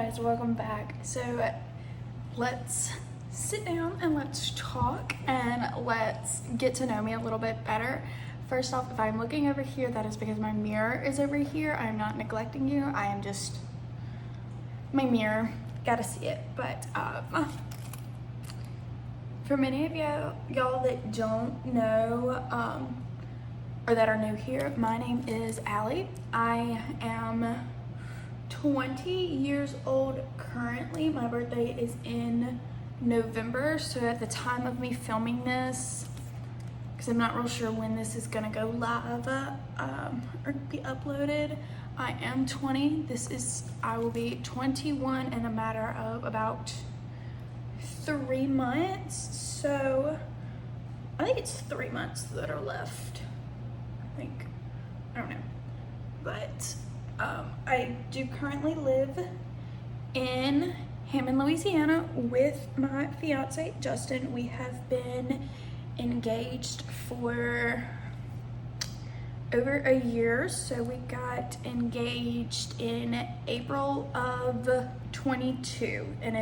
guys, welcome back. So let's sit down and let's talk and let's get to know me a little bit better. First off, if I'm looking over here, that is because my mirror is over here. I'm not neglecting you. I am just my mirror. Gotta see it. But for many of y'all that don't know or that are new here, my name is Allie. I am 20 years old currently. My birthday is in November, so at the time of me filming this, because I'm not real sure when this is gonna go live or be uploaded, I am 20. I will be 21 in a matter of about 3 months. So I think it's 3 months that are left. I don't know, but I do currently live in Hammond, Louisiana with my fiance, Justin. We have been engaged for over a year. So we got engaged in April of 22, and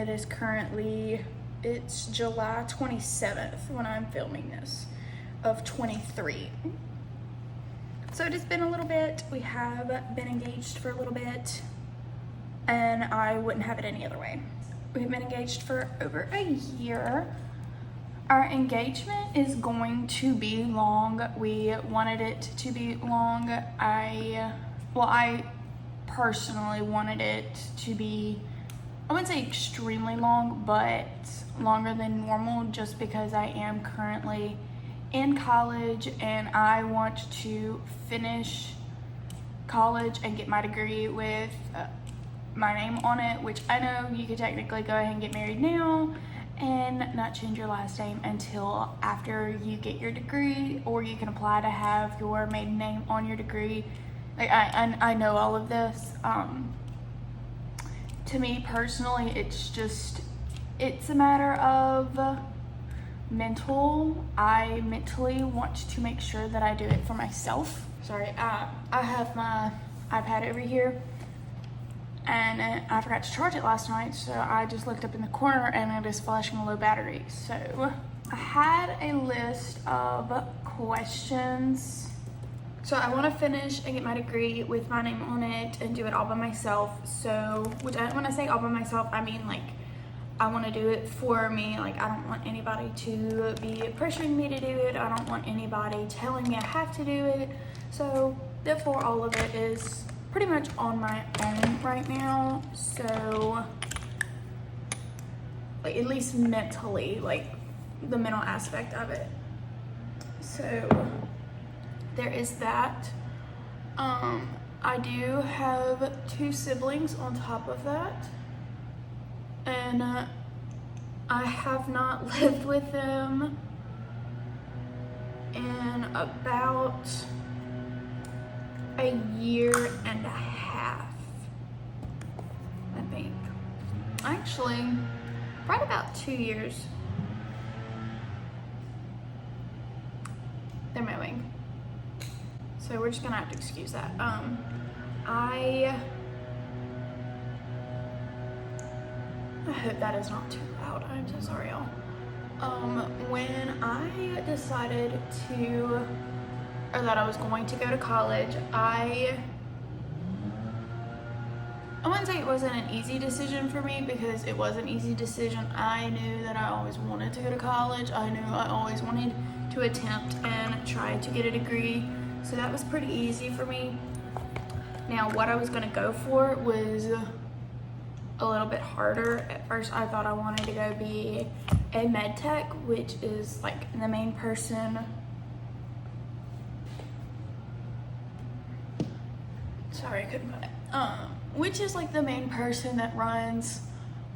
it's July 27th when I'm filming this of 23. So it has been a little bit. We have been engaged for a little bit, and I wouldn't have it any other way. We've been engaged for over a year. Our engagement is going to be long. We wanted it to be long. I personally wanted it to be, I wouldn't say extremely long, but longer than normal, just because I am currently in college and I want to finish college and get my degree with my name on it, which I know you could technically go ahead and get married now and not change your last name until after you get your degree, or you can apply to have your maiden name on your degree. Like I know all of this. To me personally, it's a matter of mental. I mentally want to make sure that I do it for myself. Sorry, I have my iPad over here, and I forgot to charge it last night, so I just looked up in the corner and it is flashing a low battery. So I had a list of questions. So I want to finish and get my degree with my name on it and do it all by myself. So, when I say all by myself, I mean like I want to do it for me. Like, I don't want anybody to be pressuring me to do it. I don't want anybody telling me I have to do it. So therefore all of it is pretty much on my own right now. So like, at least mentally, like the mental aspect of it. So there is that. I do have 2 siblings on top of that. And I have not lived with them in about a year and a half, I think. Actually, right about 2 years. They're mowing, so we're just gonna have to excuse that. I hope that is not too loud. I'm so sorry, y'all. When I decided that I was going to go to college, I wouldn't say it wasn't an easy decision for me, because it was an easy decision. I knew that I always wanted to go to college. I knew I always wanted to attempt and try to get a degree. So that was pretty easy for me. Now, what I was gonna go for was a little bit harder. At first, I thought I wanted to go be a med tech, which is like the main person. Sorry, I couldn't find it. Which is like the main person that runs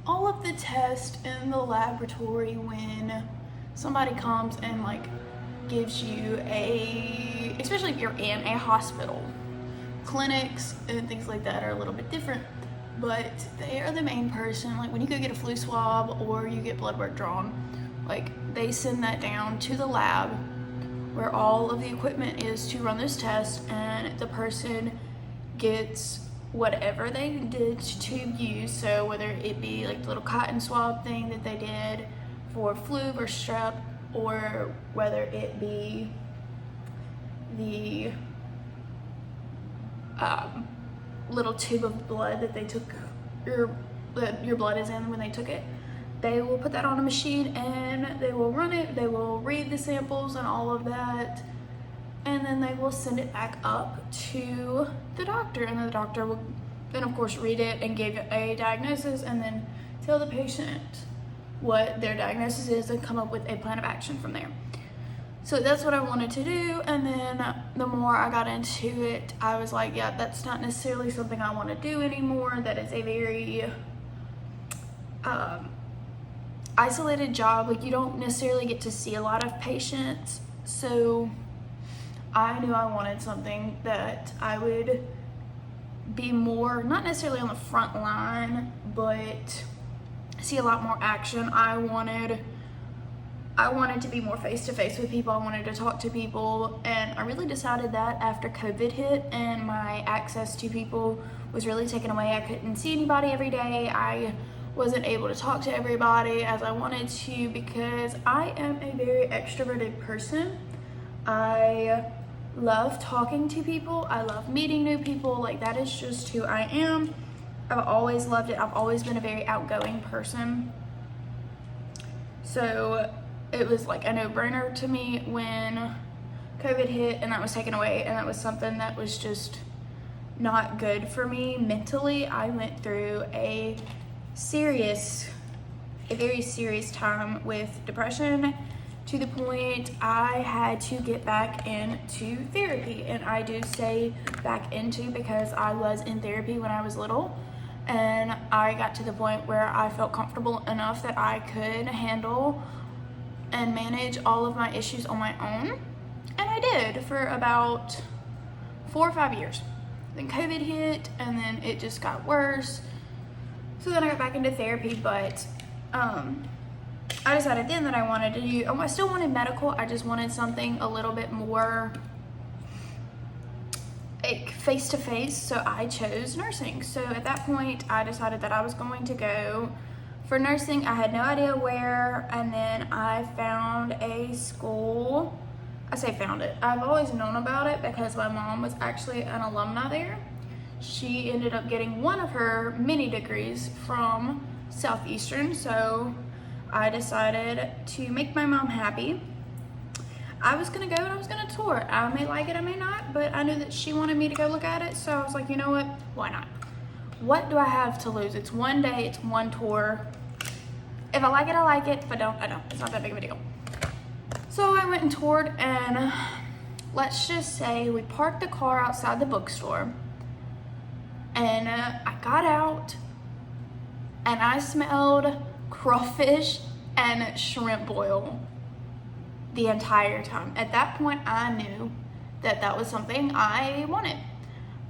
all of the tests in the laboratory when somebody comes and like gives you especially if you're in a hospital. Clinics and things like that are a little bit different, but they are the main person. Like when you go get a flu swab or you get blood work drawn, like they send that down to the lab where all of the equipment is to run those tests, and the person gets whatever they did to you. So whether it be like the little cotton swab thing that they did for flu or strep, or whether it be the little tube of blood that they took your blood is in when they took it, they will put that on a machine and they will run it. They will read the samples and all of that, and then they will send it back up to the doctor, and then the doctor will then of course read it and give a diagnosis, and then tell the patient what their diagnosis is and come up with a plan of action from there. So that's what I wanted to do, and then the more I got into it, I was like, yeah, that's not necessarily something I want to do anymore. That is a very isolated job. Like, you don't necessarily get to see a lot of patients, so I knew I wanted something that I would be more, not necessarily on the front line, but see a lot more action. I wanted to be more face-to-face with people. I wanted to talk to people, and I really decided that after COVID hit and my access to people was really taken away. I couldn't see anybody every day. I wasn't able to talk to everybody as I wanted to, because I am a very extroverted person. I love talking to people. I love meeting new people. Like, that is just who I am. I've always loved it. I've always been a very outgoing person. So it was like a no-brainer to me when COVID hit and that was taken away, and that was something that was just not good for me mentally. I went through a very serious time with depression, to the point I had to get back into therapy. And I do say back into because I was in therapy when I was little, and I got to the point where I felt comfortable enough that I could handle and manage all of my issues on my own. And I did for about 4 or 5 years. Then COVID hit, and then it just got worse. So then I got back into therapy, but I decided then that I wanted to do, I still wanted medical, I just wanted something a little bit more like face-to-face, so I chose nursing. So at that point, I decided that I was going to go for nursing. I had no idea where, and then I found a school. I say found it. I've always known about it because my mom was actually an alumni there. She ended up getting one of her mini degrees from Southeastern, so I decided to make my mom happy. I was gonna go and I was gonna tour. I may like it, I may not, but I knew that she wanted me to go look at it, so I was like, you know what, why not? What do I have to lose? It's one day, it's one tour. If I like it, I like it. If I don't, I don't. It's not that big of a deal. So I went and toured, and let's just say we parked the car outside the bookstore, and I got out and I smelled crawfish and shrimp boil the entire time. At that point, I knew that that was something I wanted.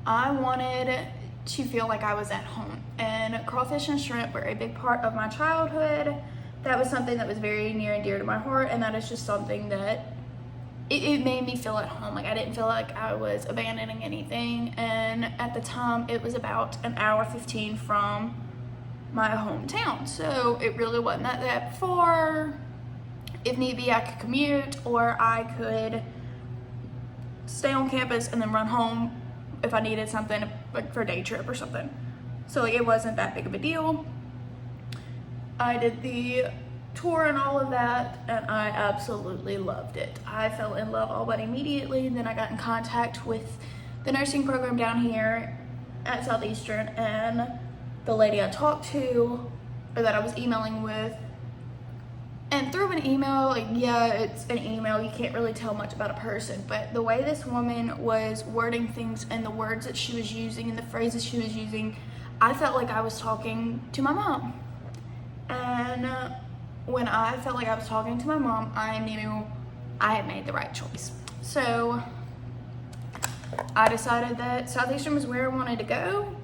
I wanted to feel like I was at home, and crawfish and shrimp were a big part of my childhood. That was something that was very near and dear to my heart, and that is just something that it made me feel at home. Like, I didn't feel like I was abandoning anything, and at the time it was about an hour 15 from my hometown, so it really wasn't that far. If need be, I could commute, or I could stay on campus and then run home if I needed something, like for a day trip or something. So like, it wasn't that big of a deal. I did the tour and all of that, and I absolutely loved it. I fell in love all but immediately. Then I got in contact with the nursing program down here at Southeastern, and the lady I talked to, or that I was emailing with, and through an email, like, yeah, it's an email, you can't really tell much about a person, but the way this woman was wording things and the words that she was using and the phrases she was using, I felt like I was talking to my mom. And when I felt like I was talking to my mom, I knew I had made the right choice. So I decided that Southeastern was where I wanted to go,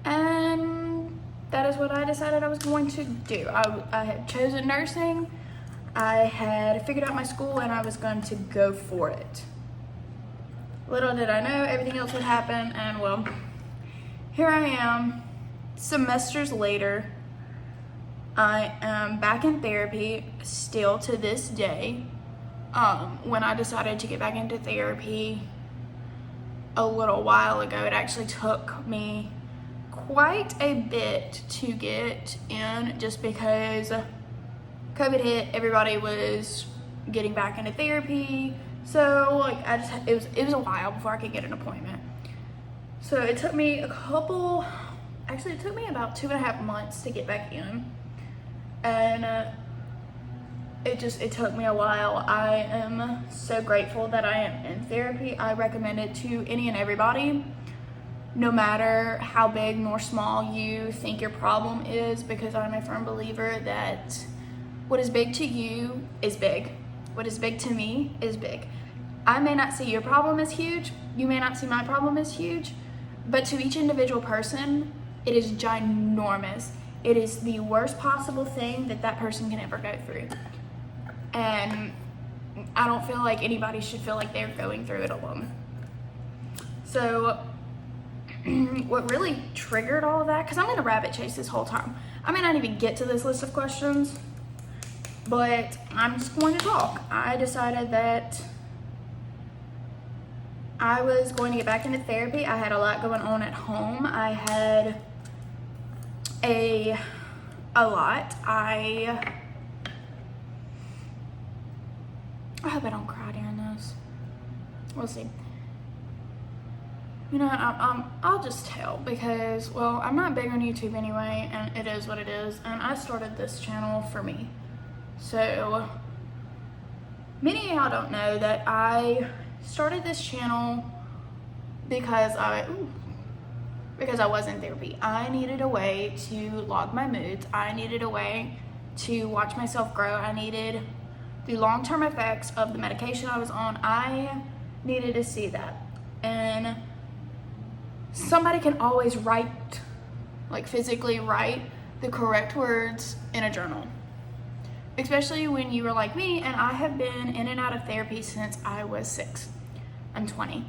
and that is what I decided I was going to do. I had chosen nursing. I had figured out my school, and I was going to go for it. Little did I know everything else would happen, and well, here I am, semesters later. I am back in therapy still to this day. When I decided to get back into therapy a little while ago, it actually took me quite a bit to get in, just because COVID hit, everybody was getting back into therapy. So like it was a while before I could get an appointment. So it took me it took me about 2.5 months to get back in. And it took me a while. I am so grateful that I am in therapy. I recommend it to any and everybody, no matter how big nor small you think your problem is, because I'm a firm believer that what is big to you is big. What is big to me is big. I may not see your problem as huge, you may not see my problem as huge, but to each individual person, it is ginormous. It is the worst possible thing that person can ever go through. And I don't feel like anybody should feel like they're going through it alone. So what really triggered all of that, because I'm in a rabbit chase this whole time. I may not even get to this list of questions, but I'm just going to talk. I decided that I was going to get back into therapy. I had a lot going on at home. I had a lot. I hope I don't cry during this. We'll see. You know, I'll just tell, because, well, I'm not big on YouTube anyway, and it is what it is, and I started this channel for me. So, many of y'all don't know that I started this channel because I was in therapy. I needed a way to log my moods. I needed a way to watch myself grow. I needed the long-term effects of the medication I was on. I needed to see that. And somebody can always write, like physically write the correct words in a journal. Especially when you were like me, and I have been in and out of therapy since I was 6. I'm 20.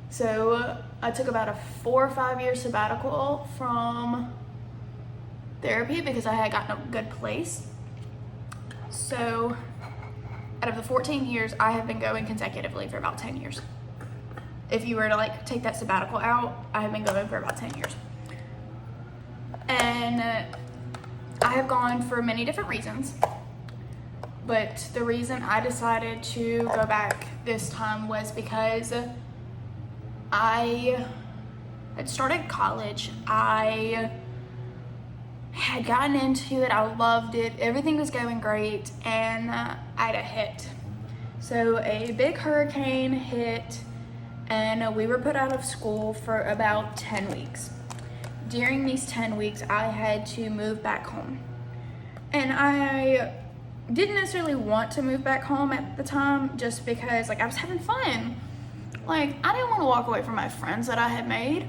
So I took about a 4 or 5 year sabbatical from therapy because I had gotten a good place. So out of the 14 years, I have been going consecutively for about 10 years. If you were to like take that sabbatical out, I have been going for about 10 years. And I have gone for many different reasons. But the reason I decided to go back this time was because I had started college. I had gotten into it. I loved it. Everything was going great. And Ida hit. So a big hurricane hit, and we were put out of school for about 10 weeks. During these 10 weeks, I had to move back home. And I didn't necessarily want to move back home at the time, just because like I was having fun. Like, I didn't want to walk away from my friends that I had made.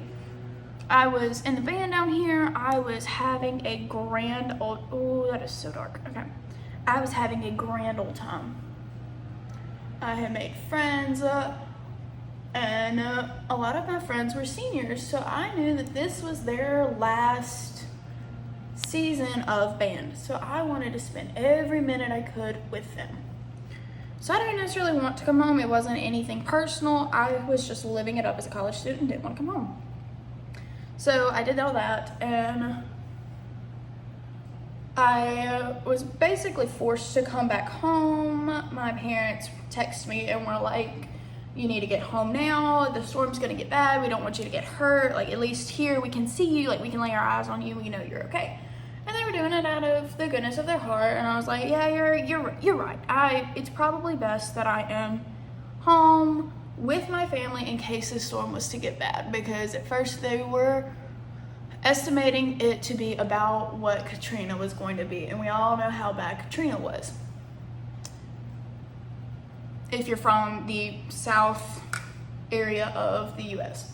I was in the band down here. I was having a grand old, oh, that is so dark. Okay. I was having a grand old time. I had made friends, and a lot of my friends were seniors, so I knew that this was their last season of band, so I wanted to spend every minute I could with them. So I didn't necessarily want to come home. It wasn't anything personal. I was just living it up as a college student and didn't want to come home. So I did all that, and I was basically forced to come back home. My parents texted me and were like, you need to get home now. The storm's gonna get bad. We don't want you to get hurt. Like, at least here we can see you. Like, we can lay our eyes on you. We know you're okay. And they were doing it out of the goodness of their heart. And I was like, yeah, you're right. It's probably best that I am home with my family in case the storm was to get bad. Because at first they were estimating it to be about what Katrina was going to be. And we all know how bad Katrina was. If you're from the south area of the US,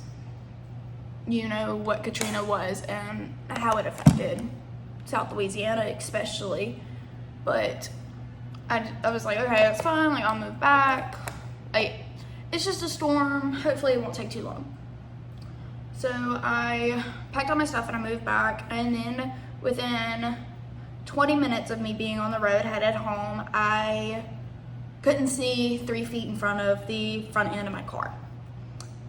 you know what Katrina was and how it affected South Louisiana especially. But I was like, okay, that's fine, like I'll move back. It's just a storm, hopefully it won't take too long. So I packed all my stuff and I moved back, and then within 20 minutes of me being on the road headed home, I couldn't see 3 feet in front of the front end of my car.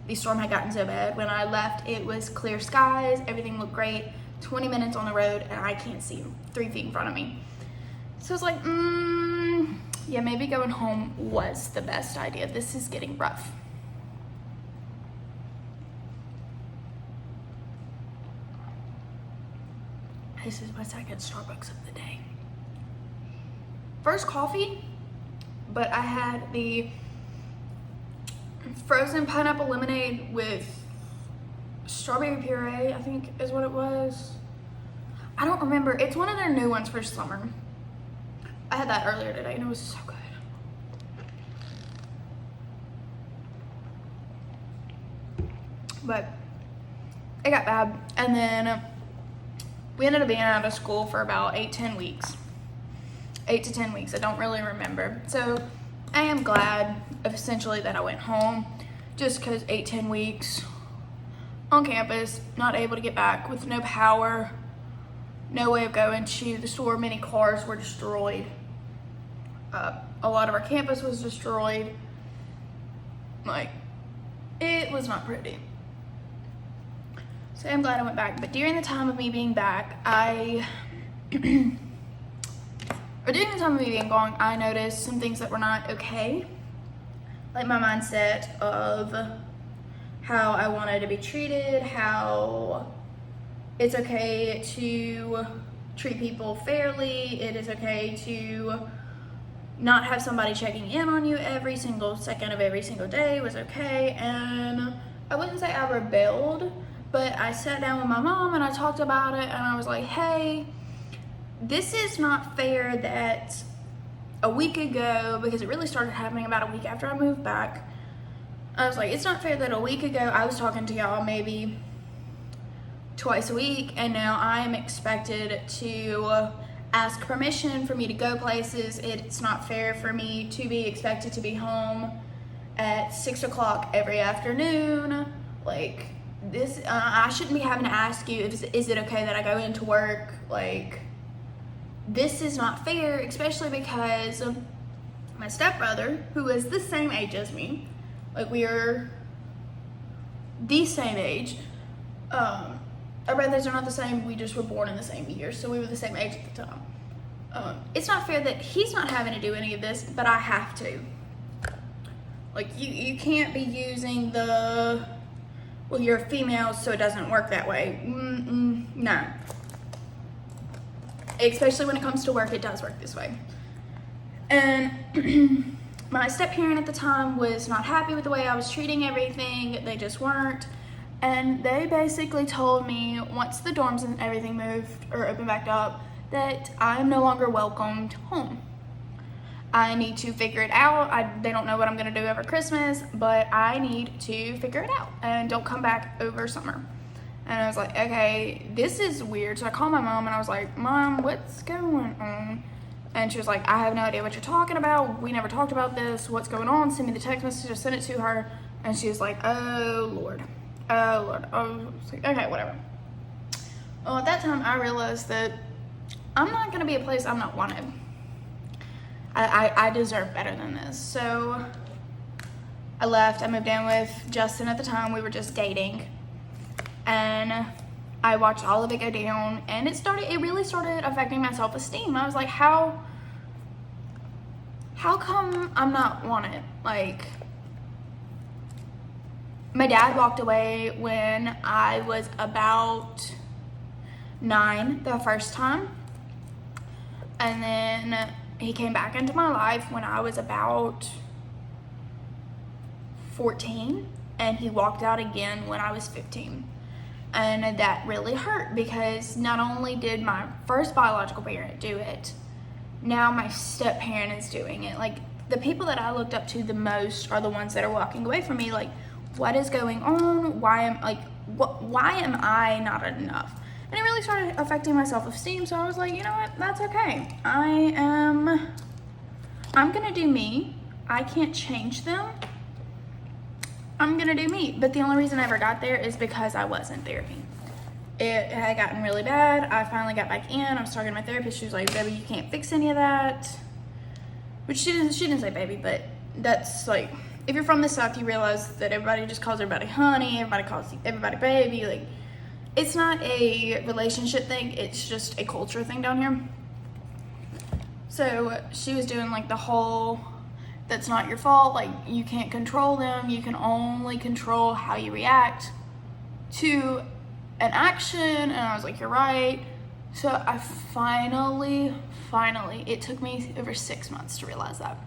The storm had gotten so bad. When I left, it was clear skies, everything looked great. 20 minutes on the road and I can't see 3 feet in front of me. So I was like, yeah, maybe going home was the best idea. This is getting rough. This is my second Starbucks of the day. First coffee, but I had the frozen pineapple lemonade with strawberry puree, I think is what it was. I don't remember. It's one of their new ones for summer. I had that earlier today and it was so good. But it got bad, and then we ended up being out of school for about 8 to 10 weeks. I don't really remember. So I am glad essentially that I went home, just because 8-10 weeks on campus, not able to get back with no power, no way of going to the store. Many cars were destroyed. A lot of our campus was destroyed. Like, it was not pretty. So I'm glad I went back. But during the time of me being back, during the time of me being gone, I noticed some things that were not okay. Like my mindset of how I wanted to be treated, how it's okay to treat people fairly, it is okay to not have somebody checking in on you every single second of every single day was okay. And I wouldn't say I rebelled, but I sat down with my mom and I talked about it, and I was like, hey, this is not fair that a week ago, because it really started happening about a week after I moved back, I was like, it's not fair that a week ago I was talking to y'all maybe twice a week, and now I'm expected to ask permission for me to go places. It's not fair for me to be expected to be home at 6 o'clock every afternoon. Like, this, I shouldn't be having to ask you, is it okay that I go into work? Like, this is not fair, especially because my stepbrother, who is the same age as me, like we are the same age. Our brothers are not the same, we just were born in the same year, so we were the same age at the time. It's not fair that he's not having to do any of this, but I have to. Like, you can't be using the, well, you're a female, so it doesn't work that way. No. Especially when it comes to work, it does work this way. And my step-parent at the time was not happy with the way I was treating everything. They just weren't. And they basically told me, once the dorms and everything moved or opened back up, that I'm no longer welcomed home. I need to figure it out. They don't know what I'm gonna do over Christmas, but I need to figure it out, and don't come back over summer. And I was like, okay, this is weird. So I called my mom and I was like, Mom, what's going on? And she was like, I have no idea what you're talking about. We never talked about this. What's going on? Send me the text message. I sent it to her. And she was like, oh, Lord. Oh, Lord. Oh, I was like, okay, whatever. Well, at that time, I realized that I'm not going to be a place I'm not wanted. I deserve better than this. So I left. I moved in with Justin at the time. We were just dating. And I watched all of it go down, and it really started affecting my self-esteem. I was like, how come I'm not wanted? Like, my dad walked away when I was about 9 the first time, and then he came back into my life when I was about 14, and he walked out again when I was 15. And that really hurt, because not only did my first biological parent do it, now my step parent is doing it. Like, the people that I looked up to the most are the ones that are walking away from me. Like, what is going on? Why am I not enough? And it really started affecting my self-esteem. So I was like, you know what? That's okay. I'm gonna do me. I can't change them. I'm gonna do me. But the only reason I ever got there is because I was in therapy. It had gotten really bad. I finally got back in. I was talking to my therapist. She was like, baby, you can't fix any of that. Which she didn't say baby, but that's like, if you're from the South, you realize that everybody just calls everybody honey, everybody calls everybody baby. Like, it's not a relationship thing, it's just a culture thing down here. So she was doing like the whole, that's not your fault, like you can't control them, you can only control how you react to an action. And I was like, you're right. So I finally, it took me over 6 months to realize that.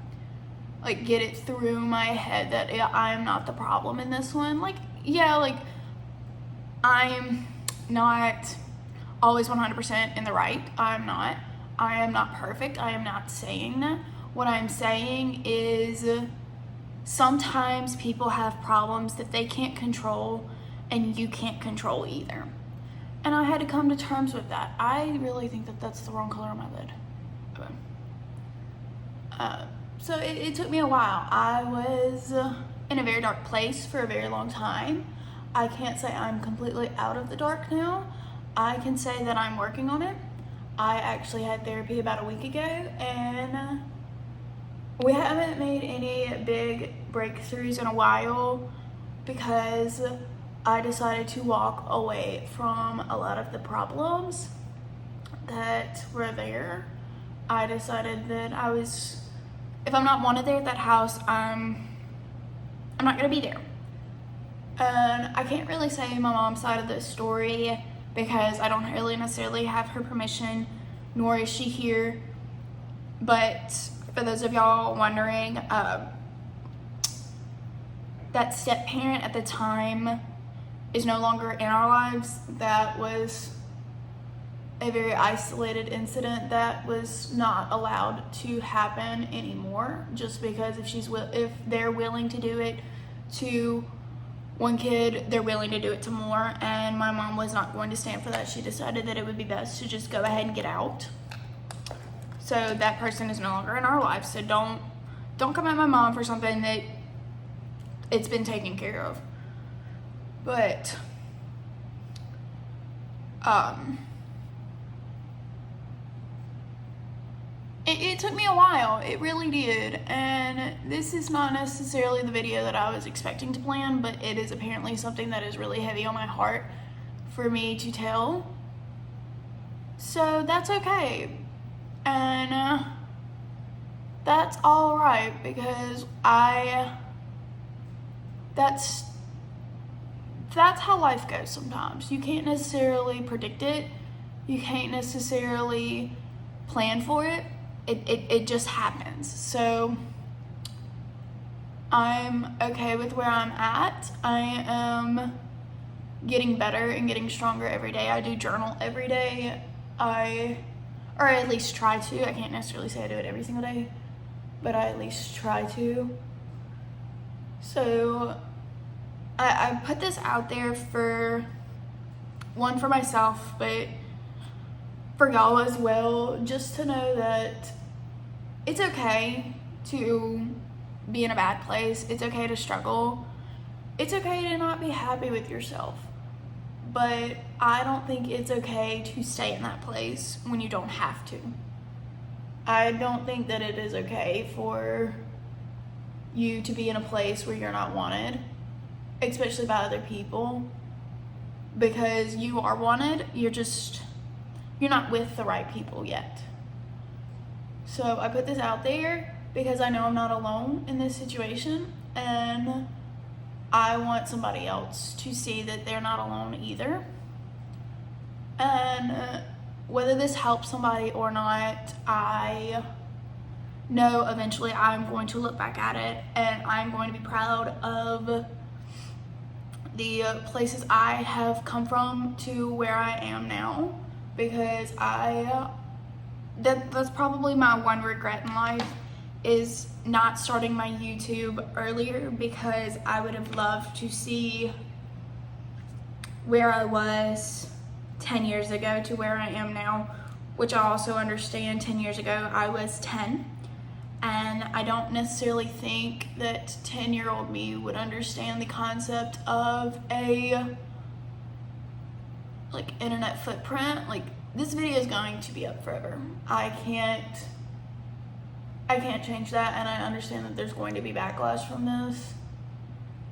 Like, get it through my head that I am not the problem in this one. Like, yeah, like, I'm not always 100% in the right. I am not perfect. I am not saying that. What I'm saying is sometimes people have problems that they can't control and you can't control either. And I had to come to terms with that. I really think that that's the wrong color on my lid. Okay. So it took me a while. I was in a very dark place for a very long time. I can't say I'm completely out of the dark now. I can say that I'm working on it. I actually had therapy about a week ago, and we haven't made any big breakthroughs in a while because I decided to walk away from a lot of the problems that were there. I decided that if I'm not wanted there at that house, I'm not gonna be there. And I can't really say my mom's side of the story because I don't really necessarily have her permission, nor is she here. But for those of y'all wondering, that step parent at the time is no longer in our lives. That was a very isolated incident that was not allowed to happen anymore, just because if they're willing to do it to one kid, they're willing to do it to more, and my mom was not going to stand for that. She decided that it would be best to just go ahead and get out. So that person is no longer in our lives. So don't come at my mom for something that it's been taken care of. But it took me a while, it really did, and this is not necessarily the video that I was expecting to plan, but it is apparently something that is really heavy on my heart for me to tell. So that's okay, and that's all right, because that's how life goes sometimes. You can't necessarily predict it, you can't necessarily plan for it. It just happens. So I'm okay with where I'm at. I am getting better and getting stronger every day. I do journal every day. Or at least try to. I can't necessarily say I do it every single day, but I at least try to. So I put this out there for myself, but for y'all as well, just to know that it's okay to be in a bad place. It's okay to struggle. It's okay to not be happy with yourself. But I don't think it's okay to stay in that place when you don't have to. I don't think that it is okay for you to be in a place where you're not wanted, especially by other people, because you are wanted. You're not with the right people yet. So I put this out there because I know I'm not alone in this situation, and I want somebody else to see that they're not alone either. And whether this helps somebody or not, I know eventually I'm going to look back at it and I'm going to be proud of the places I have come from to where I am now, because that's probably my one regret in life, is not starting my YouTube earlier, because I would have loved to see where I was 10 years ago to where I am now, which I also understand 10 years ago I was 10. And I don't necessarily think that 10-year-old me would understand the concept of a like internet footprint. Like, this video is going to be up forever. I can't change that, and I understand that there's going to be backlash from this.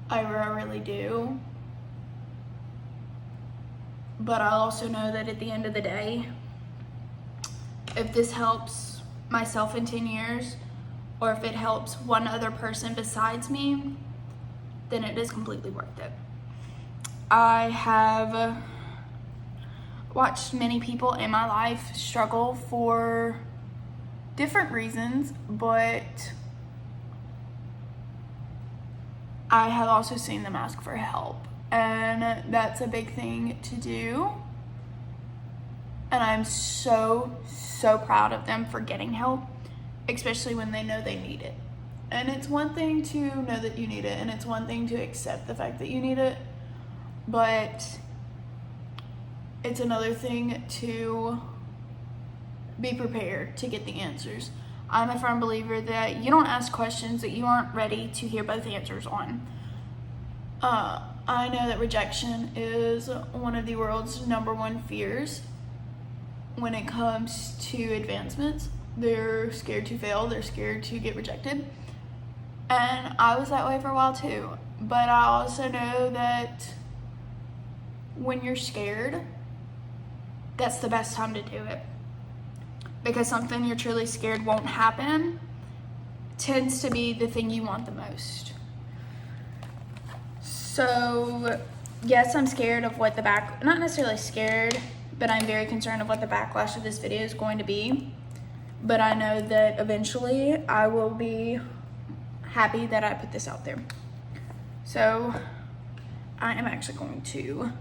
I really do. But I also know that at the end of the day, if this helps myself in 10 years, or if it helps one other person besides me, then it is completely worth it. I have watched many people in my life struggle for different reasons, but I have also seen them ask for help, and that's a big thing to do. And I'm so proud of them for getting help, especially when they know they need it. And it's one thing to know that you need it, and it's one thing to accept the fact that you need it, but it's another thing to be prepared to get the answers. I'm a firm believer that you don't ask questions that you aren't ready to hear both answers on. I know that rejection is one of the world's #1 fears when it comes to advancements. They're scared to fail, they're scared to get rejected. And I was that way for a while too. But I also know that when you're scared, that's the best time to do it. Because something you're truly scared won't happen tends to be the thing you want the most. So yes, I'm scared of what not necessarily scared, but I'm very concerned of what the backlash of this video is going to be. But I know that eventually I will be happy that I put this out there. So I am actually going to,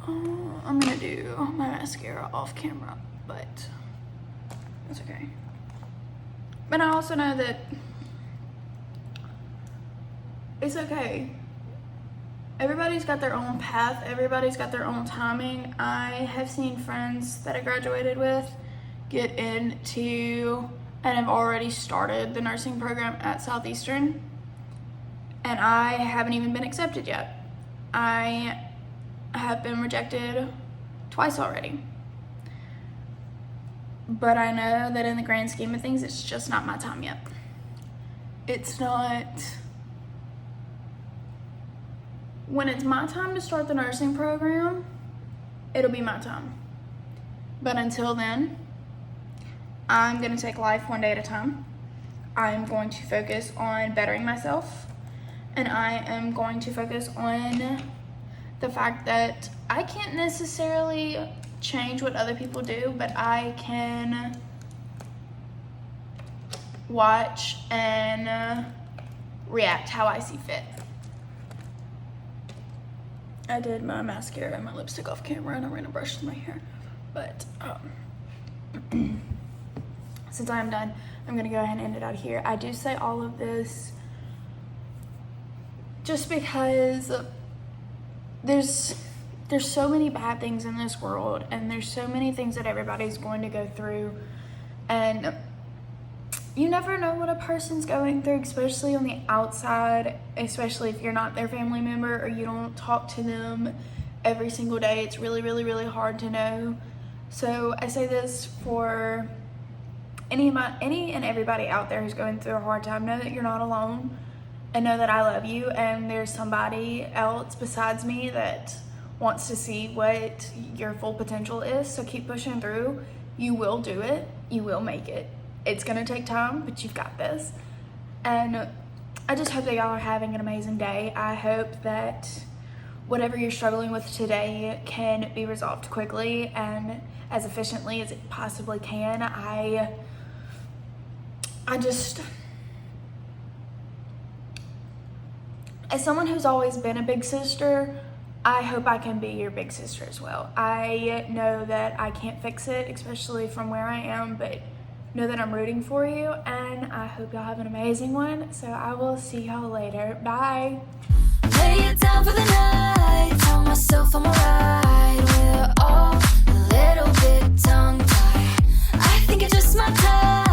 I'm gonna do my mascara off camera, but that's okay. But I also know that it's okay. Everybody's got their own path, everybody's got their own timing. I have seen friends that I graduated with get into and have already started the nursing program at Southeastern, and I haven't even been accepted yet. I have been rejected twice already. But I know that in the grand scheme of things, it's just not my time yet. It's not. When it's my time to start the nursing program, it'll be my time. But until then, I'm gonna take life one day at a time. I'm going to focus on bettering myself, and I am going to focus on the fact that I can't necessarily change what other people do, but I can watch and react how I see fit. I did my mascara and my lipstick off camera, and I ran a brush through my hair. But since I'm done, I'm gonna go ahead and end it out here. I do say all of this just because there's so many bad things in this world, and there's so many things that everybody's going to go through, and you never know what a person's going through, especially on the outside, especially if you're not their family member or you don't talk to them every single day. It's really, really, really hard to know. So I say this for any and everybody out there who's going through a hard time. Know that you're not alone, and know that I love you, and there's somebody else besides me that wants to see what your full potential is. So keep pushing through. You will do it. You will make it. It's gonna take time, but you've got this. And I just hope that y'all are having an amazing day. I hope that whatever you're struggling with today can be resolved quickly and as efficiently as it possibly can. As someone who's always been a big sister, I hope I can be your big sister as well. I know that I can't fix it, especially from where I am, but know that I'm rooting for you, and I hope y'all have an amazing one. So I will see y'all later. Bye. Lay it down for the night. Tell myself I'm alright. We're all a little bit tongue-tied. think it's just my touch.